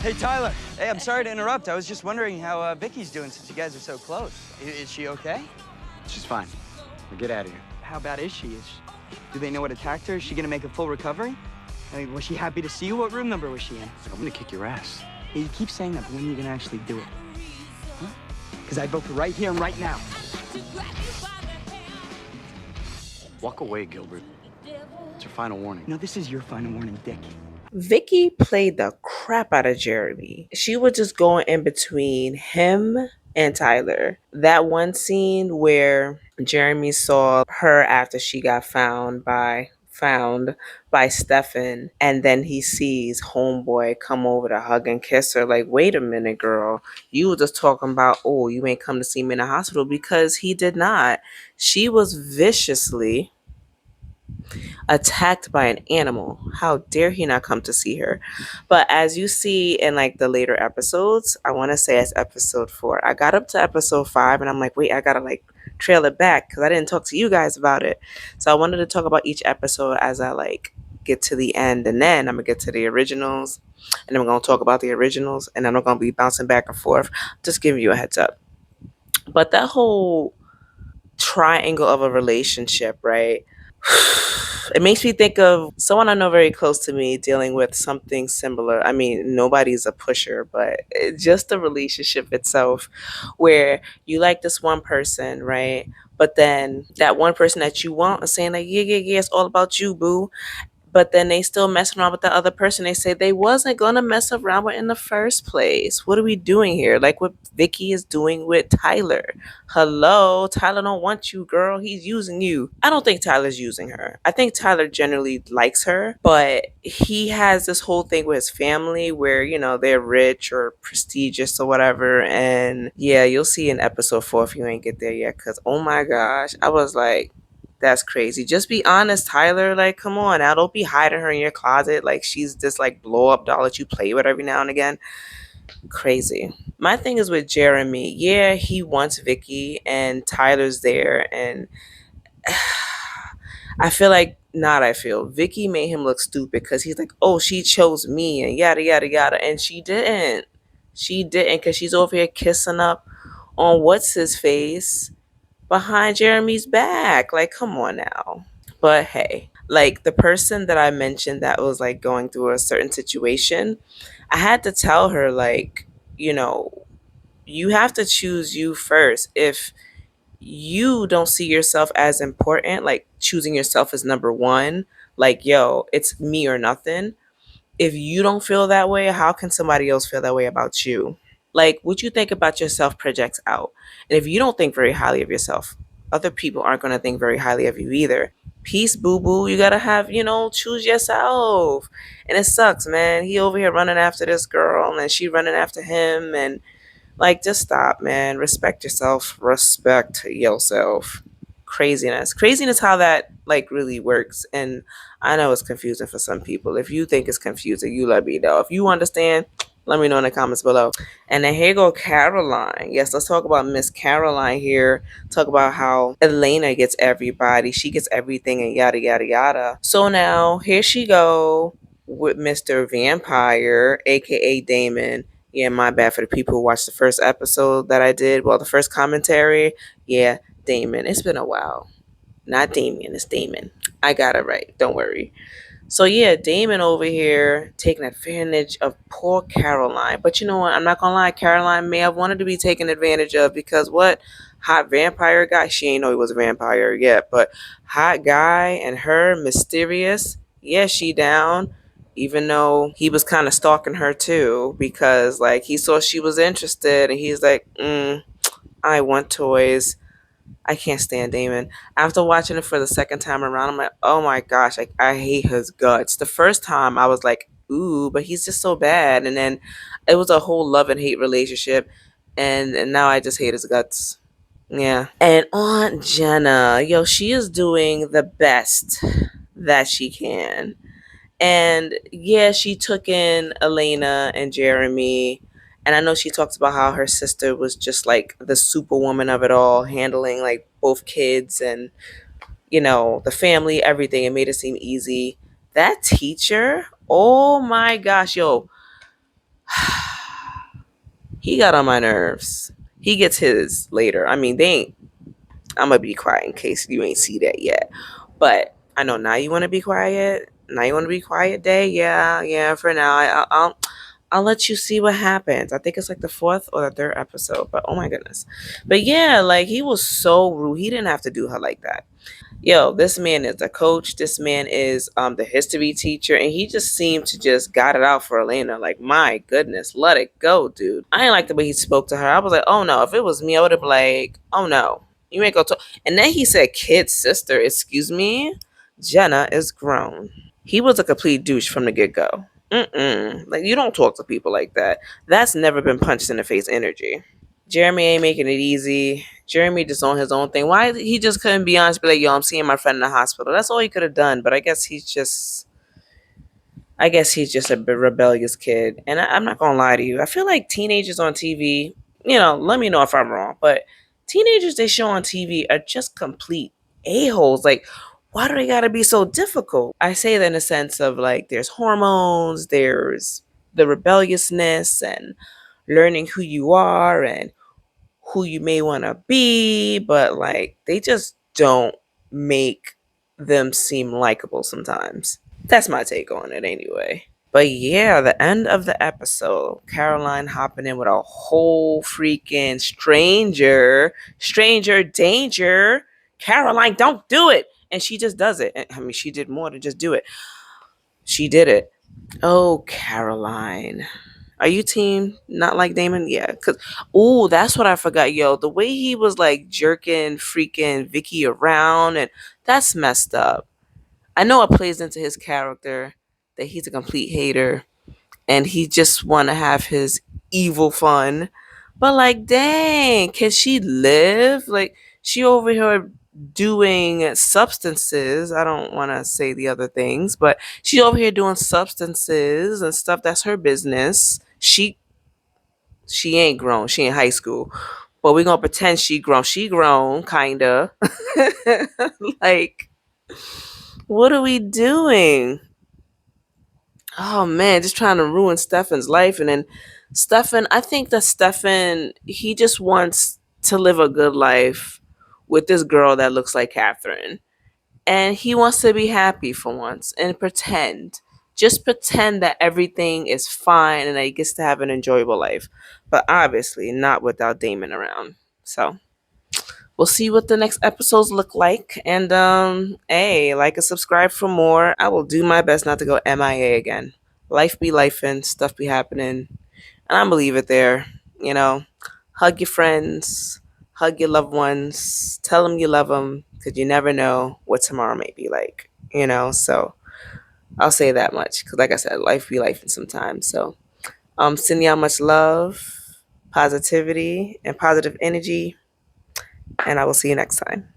Hey, Tyler. Hey, I'm sorry to interrupt. I was just wondering how Vicky's doing since you guys are so close. Is she okay? She's fine. Now get out of here. How bad is she? Do they know what attacked her? Is she gonna make a full recovery? I mean, was she happy to see you? What room number was she in? I'm gonna kick your ass. Hey, you keep saying that, but when are you gonna actually do it? Huh? Because I vote for right here and right now. Walk away, Gilbert. It's your final warning. No, this is your final warning, Dick. Vicky played the crap out of Jeremy. She was just going in between him and Tyler. That one scene where Jeremy saw her after she got found by Stefan, and then he sees homeboy come over to hug and kiss her. Like, wait a minute, girl. You were just talking about, oh, you ain't come to see me in the hospital, because he did not. She was viciously attacked by an animal. How dare he not come to see her? But as you see in like the later episodes, I want to say it's episode 4. I got up to episode 5 and I'm like, wait, I gotta like trail it back because I didn't talk to you guys about it. So I wanted to talk about each episode as I like get to the end, and then I'm gonna get to the originals, and then we're gonna talk about the originals, and then I'm gonna be bouncing back and forth. Just giving you a heads up. But that whole triangle of a relationship, right? It makes me think of someone I know very close to me dealing with something similar. I mean, nobody's a pusher, but just the relationship itself, where you like this one person, right? But then that one person that you want is saying like, yeah, yeah, yeah, it's all about you, boo. But then they still messing around with the other person they say they wasn't gonna mess around with in the first place. What are we doing here? Like what Vicky is doing with Tyler. Hello, Tyler don't want you, girl. He's using you. I don't think Tyler's using her. I think Tyler generally likes her, but he has this whole thing with his family where, they're rich or prestigious or whatever. And yeah, you'll see in episode 4 if you ain't get there yet. Cause oh my gosh, I was like, that's crazy. Just be honest, Tyler. Like, come on now. Don't be hiding her in your closet like she's this like blow up doll that you play with every now and again. Crazy. My thing is with Jeremy. Yeah, he wants Vicky and Tyler's there, and I feel like not. I feel Vicky made him look stupid because he's like, oh, she chose me and yada yada yada, and she didn't. She didn't, because she's over here kissing up on what's his face behind Jeremy's back. Like, come on now. But hey, like the person that I mentioned that was like going through a certain situation, I had to tell her, like, you know, you have to choose you first. If you don't see yourself as important, like choosing yourself as number one, like, yo, it's me or nothing. If you don't feel that way, how can somebody else feel that way about you? Like, what you think about yourself projects out. And if you don't think very highly of yourself, other people aren't going to think very highly of you either. Peace, boo boo. You got to have, choose yourself. And it sucks, man. He over here running after this girl and she running after him. And like, just stop, man. Respect yourself. Respect yourself. Craziness how that like really works. And I know it's confusing for some people. If you think it's confusing, you let me know. If you understand, let me know in the comments below. And then here go Caroline. Yes, let's talk about Miss Caroline here. Talk about how Elena gets everybody, she gets everything, and yada yada yada. So now here she go with Mr. Vampire, aka Damon. Yeah, my bad for the people who watched the first episode that I did. Well, the first commentary. Yeah, Damon. It's been a while. Not Damien, it's Damon. I got it right. Don't worry. So yeah, Damon over here taking advantage of poor Caroline. But you know what? I'm not gonna lie, Caroline may have wanted to be taken advantage of, because what? Hot vampire guy. She ain't know he was a vampire yet, but hot guy and her mysterious. Yeah, she down. Even though he was kind of stalking her too, because like he saw she was interested, and he's like, I want toys. I can't stand Damon. After watching it for the second time around, I'm like, oh my gosh, like I hate his guts. The first time I was like, ooh, but he's just so bad. And then it was a whole love and hate relationship. And now I just hate his guts. Yeah. And Aunt Jenna, yo, she is doing the best that she can. And yeah, she took in Elena and Jeremy. And I know she talks about how her sister was just like the superwoman of it all, handling like both kids and, the family, everything. It made it seem easy. That teacher, oh my gosh, yo, He got on my nerves. He gets his later. I mean, they ain't. I'm gonna be quiet in case you ain't see that yet. But I know now you want to be quiet. Now you want to be quiet, Day. Yeah, yeah. For now, I'll let you see what happens. I think it's like the fourth or the third episode. But oh my goodness. But yeah, like he was so rude. He didn't have to do her like that. Yo, this man is the coach. This man is the history teacher, and he just seemed to just got it out for Elena. Like, my goodness, let it go, dude. I didn't like the way he spoke to her. I was like, oh no, if it was me, I would have been like, oh no, you ain't go to. And then he said, kid sister, excuse me, Jenna is grown. He was a complete douche from the get go. Like, you don't talk to people like that. That's never been punched in the face energy. Jeremy ain't making it easy. Jeremy just on his own thing. Why he just couldn't be honest, be like, yo, I'm seeing my friend in the hospital. That's all he could have done. But I guess he's just a bit rebellious kid. And I'm not gonna lie to you. I feel like teenagers on TV, let me know if I'm wrong, but teenagers they show on TV are just complete a-holes. Like, why do they gotta be so difficult? I say that in a sense of like there's hormones, there's the rebelliousness and learning who you are and who you may want to be, but like they just don't make them seem likable sometimes. That's my take on it anyway. But yeah, the end of the episode, Caroline hopping in with a whole freaking stranger danger. Caroline, don't do it. And she just does it. I mean, she did more than just do it. She did it. Oh, Caroline. Are you team not like Damon? Yeah, cause that's what I forgot, yo. The way he was like jerking freaking Vicky around, and that's messed up. I know it plays into his character that he's a complete hater and he just want to have his evil fun. But like, dang, can she live? Like, she over here doing substances. I don't want to say the other things, but she over here doing substances and stuff. That's her business. She ain't grown. She in high school. But we're gonna pretend she grown. She grown, kinda. Like, what are we doing? Oh man, just trying to ruin Stefan's life. And then Stefan, I think that Stefan, he just wants to live a good life with this girl that looks like Catherine. And he wants to be happy for once and pretend. Just pretend that everything is fine and that he gets to have an enjoyable life. But obviously not without Damon around. So we'll see what the next episodes look like. And hey, like and subscribe for more. I will do my best not to go MIA again. Life be life and stuff be happening. And I'm gonna leave it there. You know, hug your friends, hug your loved ones, tell them you love them because you never know what tomorrow may be like. So I'll say that much because, like I said, life be life sometimes. So sending y'all much love, positivity, and positive energy. And I will see you next time.